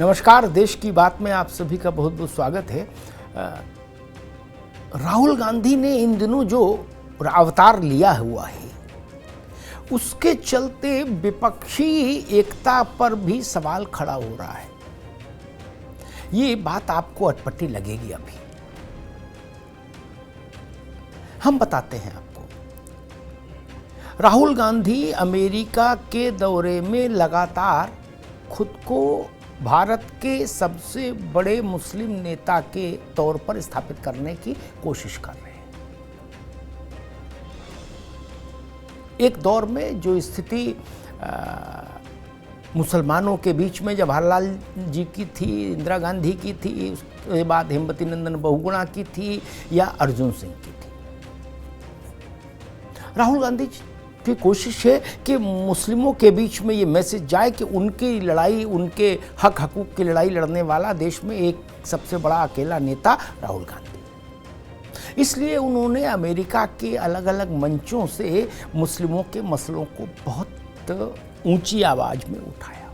नमस्कार, देश की बात में आप सभी का बहुत बहुत स्वागत है। राहुल गांधी ने इन दिनों जो अवतार लिया हुआ है उसके चलते विपक्षी एकता पर भी सवाल खड़ा हो रहा है। ये बात आपको अटपटी लगेगी। अभी हम बताते हैं आपको। राहुल गांधी अमेरिका के दौरे में लगातार खुद को भारत के सबसे बड़े मुस्लिम नेता के तौर पर स्थापित करने की कोशिश कर रहे हैं। एक दौर में जो स्थिति मुसलमानों के बीच में जवाहरलाल जी की थी, इंदिरा गांधी की थी, उसके बाद हेमवती नंदन बहुगुणा की थी या अर्जुन सिंह की थी, राहुल गांधी की कोशिश है कि मुस्लिमों के बीच में ये मैसेज जाए कि उनकी लड़ाई, उनके हक हकूक़ की लड़ाई लड़ने वाला देश में एक सबसे बड़ा अकेला नेता राहुल गांधी। इसलिए उन्होंने अमेरिका के अलग अलग मंचों से मुस्लिमों के मसलों को बहुत ऊंची आवाज में उठाया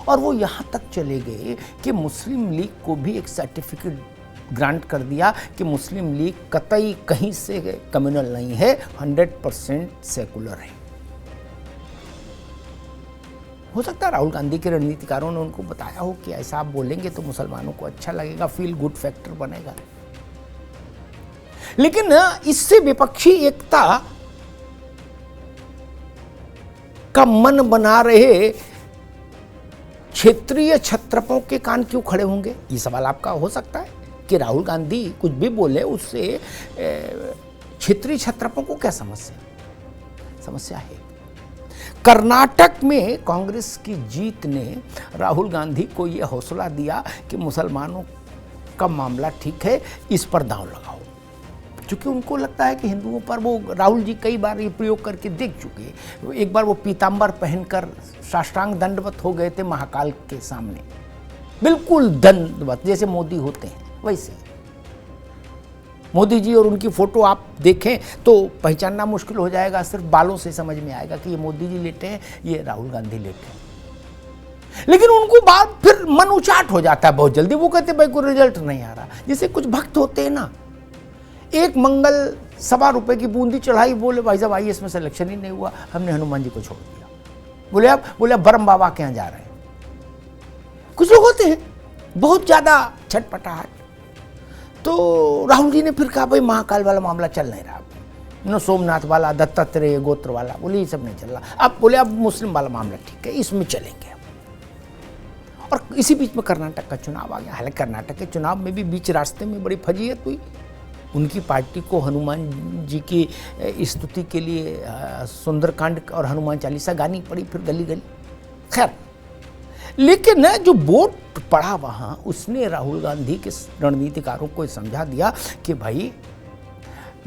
और वो यहाँ तक चले गए कि मुस्लिम लीग को भी एक सर्टिफिकेट ग्रांट कर दिया कि मुस्लिम लीग कतई कहीं से कम्युनल नहीं है, 100% सेकुलर है। हो सकता है राहुल गांधी के रणनीतिकारों ने उनको बताया हो कि ऐसा आप बोलेंगे तो मुसलमानों को अच्छा लगेगा, फील गुड फैक्टर बनेगा। लेकिन इससे विपक्षी एकता का मन बना रहे क्षेत्रीय छत्रपों के कान क्यों खड़े होंगे? ये सवाल आपका हो सकता है कि राहुल गांधी कुछ भी बोले उससे क्षेत्रीय छत्रपों को क्या समस्या है। कर्नाटक में कांग्रेस की जीत ने राहुल गांधी को यह हौसला दिया कि मुसलमानों का मामला ठीक है, इस पर दांव लगाओ। क्योंकि उनको लगता है कि हिंदुओं पर, वो राहुल जी कई बार ये प्रयोग करके देख चुके हैं। एक बार वो पीतांबर पहनकर साष्टांग दंडवत हो गए थे महाकाल के सामने, बिल्कुल दंडवत जैसे मोदी होते हैं वैसे। मोदी जी और उनकी फोटो आप देखें तो पहचानना मुश्किल हो जाएगा, सिर्फ बालों से समझ में आएगा कि ये मोदी जी लेटे हैं, ये राहुल गांधी लेटे हैं। लेकिन उनको बात फिर मन उचाट हो जाता है बहुत जल्दी। वो कहते भाई कोई रिजल्ट नहीं आ रहा। जैसे कुछ भक्त होते हैं ना, एक मंगल ₹1.25 की बूंदी चढ़ाई, बोले भाई साहब आइए, इसमें सिलेक्शन ही नहीं हुआ, हमने हनुमान जी को छोड़ दिया। बोले अब बरम बाबा के यहाँ जा रहे हैं। कुछ लोग होते हैं बहुत ज्यादा छटपटाहट। तो राहुल जी ने फिर कहा भाई महाकाल वाला मामला चल नहीं रहा, सोमनाथ वाला, दत्तात्रेय गोत्र वाला, बोले ये सब नहीं चल रहा। अब बोले अब मुस्लिम वाला मामला ठीक है, इसमें चलेंगे। और इसी बीच में कर्नाटक का चुनाव आ गया। हालांकि कर्नाटक के चुनाव में भी बीच रास्ते में बड़ी फजीयत हुई। उनकी पार्टी को हनुमान जी की स्तुति के लिए सुंदरकांड और हनुमान चालीसा गानी पड़ी, फिर गली गली। खैर, लेकिन जो वोट पड़ा वहां, उसने राहुल गांधी के रणनीतिकारों को समझा दिया कि भाई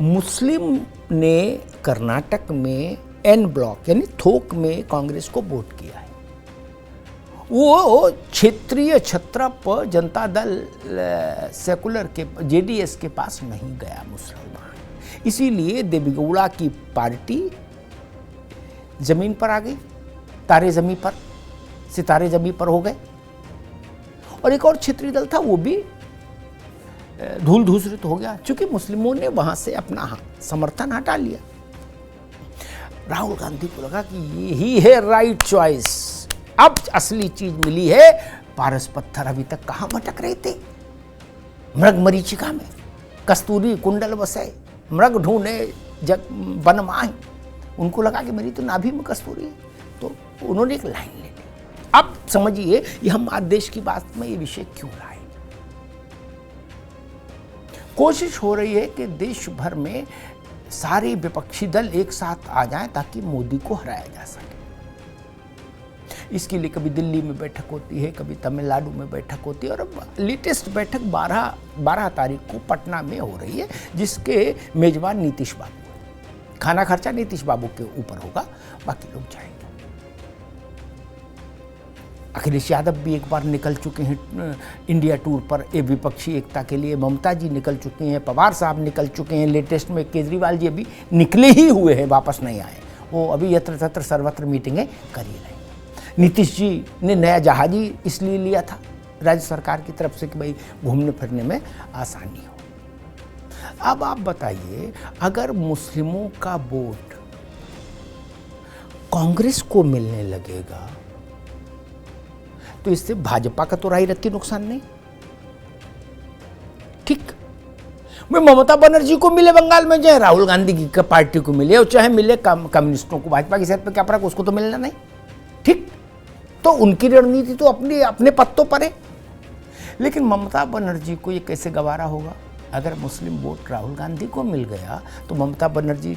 मुस्लिम ने कर्नाटक में एन ब्लॉक यानी थोक में कांग्रेस को वोट किया है। वो क्षेत्रीय छत्रप जनता दल सेकुलर के जेडीएस के पास नहीं गया मुसलमान। इसीलिए देवेगौड़ा की पार्टी जमीन पर आ गई, सितारे जमीन पर हो गए। और एक और क्षेत्रीय दल था, वो भी धूल धूसरित हो गया, क्योंकि मुस्लिमों ने वहां से अपना समर्थन हटा लिया। राहुल गांधी को लगा कि यही है राइट चॉइस, अब असली चीज मिली है। पारस पत्थर अभी तक कहां भटक रहे थे, मृग मरीचिका में, कस्तूरी कुंडल बसे, मृग ढूंढे जग वन माही। उनको लगा कि मेरी तो नाभि में कस्तूरी है, तो उन्होंने एक लाइन ले ली। अब समझिए ये हम आज देश की बात में ये विषय क्यों लाए। कोशिश हो रही है कि देश भर में सारे विपक्षी दल एक साथ आ जाएं ताकि मोदी को हराया जा सके। इसके लिए कभी दिल्ली में बैठक होती है, कभी तमिलनाडु में बैठक होती है, और अब लेटेस्ट बैठक 12 तारीख को पटना में हो रही है, जिसके मेजबान नीतीश बाबू है। खाना खर्चा नीतीश बाबू के ऊपर होगा, बाकी लोग जाएंगे। अखिलेश यादव भी एक बार निकल चुके हैं इंडिया टूर पर विपक्षी एकता के लिए, ममता जी निकल चुकी हैं, पवार साहब निकल चुके हैं, लेटेस्ट में केजरीवाल जी अभी निकले ही हुए हैं, वापस नहीं आए। वो अभी यत्र तत्र सर्वत्र मीटिंगें कर ही रहे हैं। नीतीश जी ने नया जहाज ही इसलिए लिया था राज्य सरकार की तरफ से कि भाई घूमने फिरने में आसानी हो। अब आप बताइए, अगर मुस्लिमों का वोट कांग्रेस को मिलने लगेगा तो इससे भाजपा का तो राई रत्ती नुकसान नहीं। ठीक, मैं ममता बनर्जी को मिले बंगाल में, चाहे राहुल गांधी की पार्टी को मिले और चाहे मिले कम्युनिस्टों को, भाजपा की सेहत पे क्या फर्क, उसको तो मिलना नहीं। ठीक, तो उनकी रणनीति तो अपने पत्तों पर है। लेकिन ममता बनर्जी को ये कैसे गवारा होगा? अगर मुस्लिम वोट राहुल गांधी को मिल गया तो ममता बनर्जी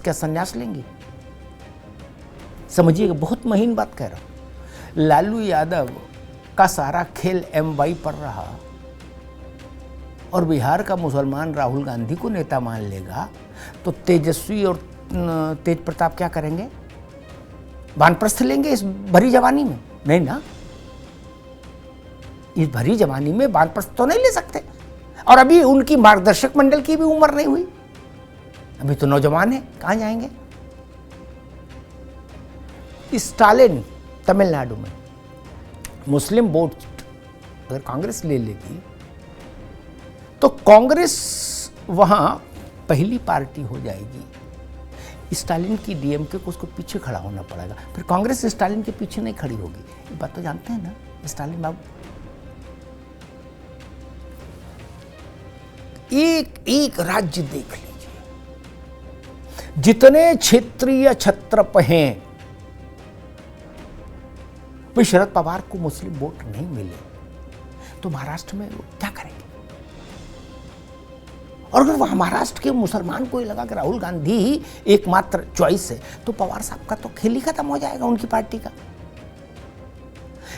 क्या संन्यास लेंगी? समझिएगा, बहुत महीन बात कह रहा हूं। लालू यादव का सारा खेल MY पर रहा और बिहार का मुसलमान राहुल गांधी को नेता मान लेगा तो तेजस्वी और तेज प्रताप क्या करेंगे? वानप्रस्थ लेंगे इस भरी जवानी में? नहीं ना, इस भरी जवानी में वानप्रस्थ तो नहीं ले सकते। और अभी उनकी मार्गदर्शक मंडल की भी उम्र नहीं हुई, अभी तो नौजवान है, कहां जाएंगे? स्टालिन तमिलनाडु में मुस्लिम वोट अगर कांग्रेस ले लेगी तो कांग्रेस वहां पहली पार्टी हो जाएगी। स्टालिन की DMK को उसको पीछे खड़ा होना पड़ेगा, फिर कांग्रेस स्टालिन के पीछे नहीं खड़ी होगी। ये बात तो जानते हैं ना स्टालिन बाबू। एक राज्य देख लीजिए, जितने क्षेत्रीय छत्रप हैं, भाई शरद पवार को मुस्लिम वोट नहीं मिले तो महाराष्ट्र में क्या करेंगे? और अगर वहां महाराष्ट्र के मुसलमान को ये लगा कि राहुल गांधी ही एकमात्र चॉइस है तो पवार साहब का तो खेल ही खत्म हो जाएगा, उनकी पार्टी का।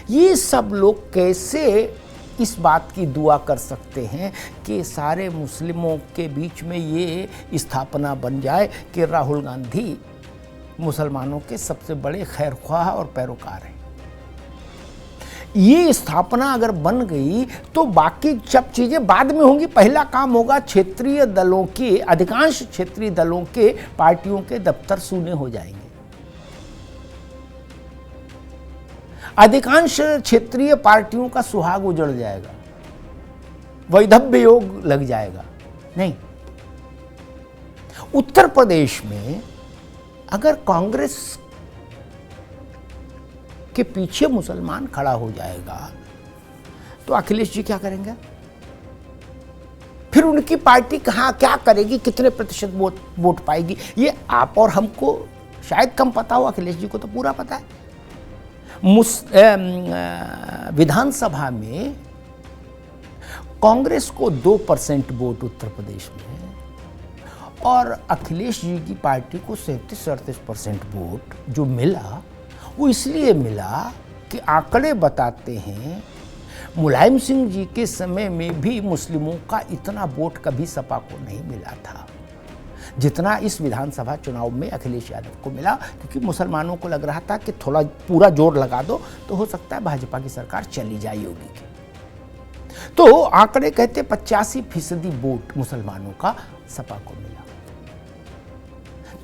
ये सब लोग कैसे इस बात की दुआ कर सकते हैं कि सारे मुस्लिमों के बीच में ये स्थापना बन जाए कि राहुल गांधी मुसलमानों के सबसे बड़े खैरख्वाह और पैरोकार हैं। ये स्थापना अगर बन गई तो बाकी सब चीजें बाद में होंगी। पहला काम होगा क्षेत्रीय दलों के, अधिकांश क्षेत्रीय दलों के पार्टियों के दफ्तर सूने हो जाएंगे, अधिकांश क्षेत्रीय पार्टियों का सुहाग उजड़ जाएगा, वैधव्य योग लग जाएगा। नहीं, उत्तर प्रदेश में अगर कांग्रेस के पीछे मुसलमान खड़ा हो जाएगा तो अखिलेश जी क्या करेंगे? फिर उनकी पार्टी कहां क्या करेगी, कितने प्रतिशत वोट पाएगी, ये आप और हमको शायद कम पता हो, अखिलेश जी को तो पूरा पता है। विधानसभा में कांग्रेस को 2% वोट उत्तर प्रदेश में और अखिलेश जी की पार्टी को 37-38% वोट जो मिला, वो इसलिए मिला कि आंकड़े बताते हैं मुलायम सिंह जी के समय में भी मुस्लिमों का इतना वोट कभी सपा को नहीं मिला था जितना इस विधानसभा चुनाव में अखिलेश यादव को मिला, क्योंकि मुसलमानों को लग रहा था कि थोड़ा पूरा जोर लगा दो तो हो सकता है भाजपा की सरकार चली जाए योगी की। तो आंकड़े कहते 85% वोट मुसलमानों का सपा को मिला,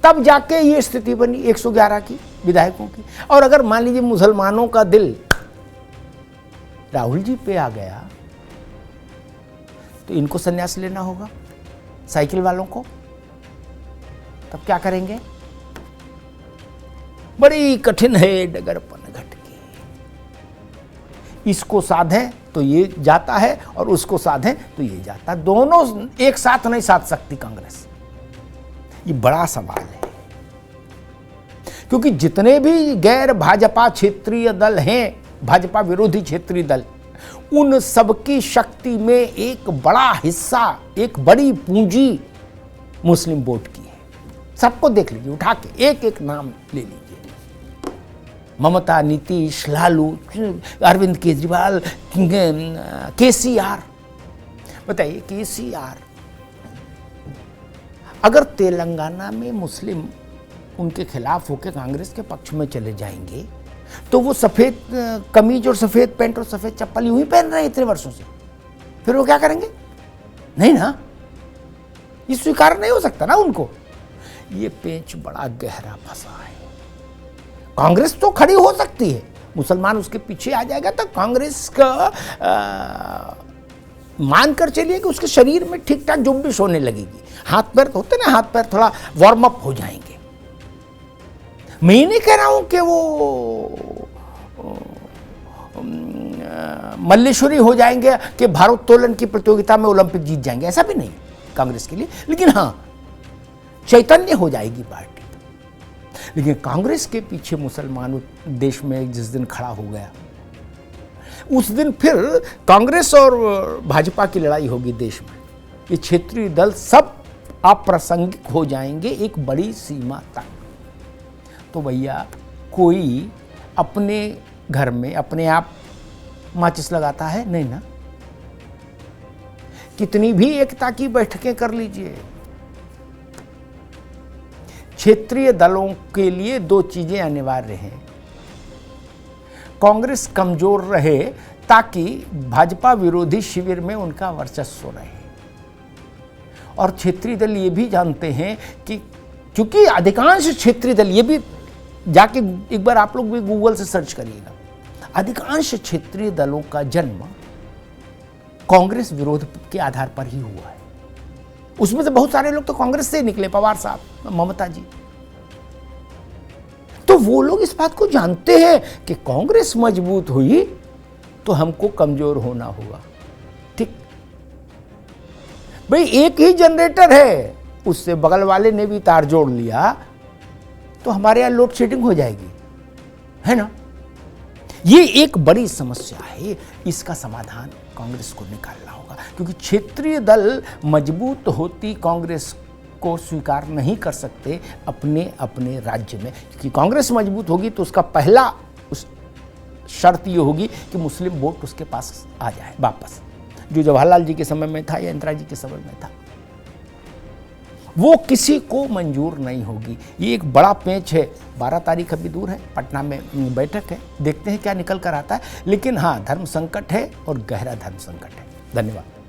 तब जाके ये स्थिति बनी 111 की विधायकों की। और अगर मान लीजिए मुसलमानों का दिल राहुल जी पे आ गया तो इनको संन्यास लेना होगा, साइकिल वालों को। तब क्या करेंगे? बड़ी कठिन है डगर पनघट की, इसको साधें तो ये जाता है और उसको साधें तो ये जाता, दोनों एक साथ नहीं साध सकती कांग्रेस। ये बड़ा सवाल है, क्योंकि जितने भी गैर भाजपा क्षेत्रीय दल हैं, भाजपा विरोधी क्षेत्रीय दल, उन सबकी शक्ति में एक बड़ा हिस्सा, एक बड़ी पूंजी मुस्लिम वोट की है। सबको देख लीजिए, उठा के एक एक नाम ले लीजिए, ममता, नीतीश, लालू, अरविंद केजरीवाल, KCR। बताइए KCR अगर तेलंगाना में मुस्लिम उनके खिलाफ होकर कांग्रेस के पक्ष में चले जाएंगे तो वो सफेद कमीज और सफेद पैंट और सफेद चप्पल यूं ही पहन रहे हैं इतने वर्षों से, फिर वो क्या करेंगे? नहीं ना, ये स्वीकार नहीं हो सकता ना उनको। ये पेंच बड़ा गहरा फंसा है। कांग्रेस तो खड़ी हो सकती है, मुसलमान उसके पीछे आ जाएगा तो कांग्रेस का मानकर चलिए कि उसके शरीर में ठीक ठाक जुम्बिश होने लगेगी। हाथ पैर होते ना, हाथ पैर थोड़ा वार्म अप हो जाएंगे। मैं ये नहीं कह रहा हूं कि वो मल्लेश्वरी हो जाएंगे कि भारोत्तोलन की प्रतियोगिता में ओलंपिक जीत जाएंगे, ऐसा भी नहीं कांग्रेस के लिए, लेकिन हाँ चैतन्य हो जाएगी पार्टी। लेकिन कांग्रेस के पीछे मुसलमान देश में जिस दिन खड़ा हो गया, उस दिन फिर कांग्रेस और भाजपा की लड़ाई होगी देश में। ये क्षेत्रीय दल सब अप्रासंगिक हो जाएंगे एक बड़ी सीमा तक। तो भैया कोई अपने घर में अपने आप माचिस लगाता है? नहीं ना। कितनी भी एकता की बैठकें कर लीजिए, क्षेत्रीय दलों के लिए दो चीजें अनिवार्य हैं। कांग्रेस कमजोर रहे ताकि भाजपा विरोधी शिविर में उनका वर्चस्व रहे, और क्षेत्रीय दल ये भी जानते हैं कि क्योंकि अधिकांश क्षेत्रीय दल, ये भी जाके एक बार आप लोग भी गूगल से सर्च करिएगा, अधिकांश क्षेत्रीय दलों का जन्म कांग्रेस विरोध के आधार पर ही हुआ है। उसमें से बहुत सारे लोग तो कांग्रेस से निकले, पवार साहब, ममता जी। तो वो लोग इस बात को जानते हैं कि कांग्रेस मजबूत हुई तो हमको कमजोर होना होगा। ठीक भाई, एक ही जनरेटर है, उससे बगल वाले ने भी तार जोड़ लिया तो हमारे यहां लोड शेडिंग हो जाएगी, है ना। ये एक बड़ी समस्या है, इसका समाधान कांग्रेस को निकालना होगा, क्योंकि क्षेत्रीय दल मजबूत होती कांग्रेस को स्वीकार नहीं कर सकते अपने अपने राज्य में। क्योंकि कांग्रेस मजबूत होगी तो उसका पहला शर्त ये होगी कि मुस्लिम वोट उसके पास आ जाए वापस, जो जवाहरलाल जी के समय में था या इंदिरा जी के समय में था, वो किसी को मंजूर नहीं होगी। ये एक बड़ा पेच है। 12 तारीख अभी दूर है, पटना में बैठक है, देखते हैं क्या निकल कर आता है। लेकिन हाँ, धर्म संकट है और गहरा धर्म संकट है। धन्यवाद।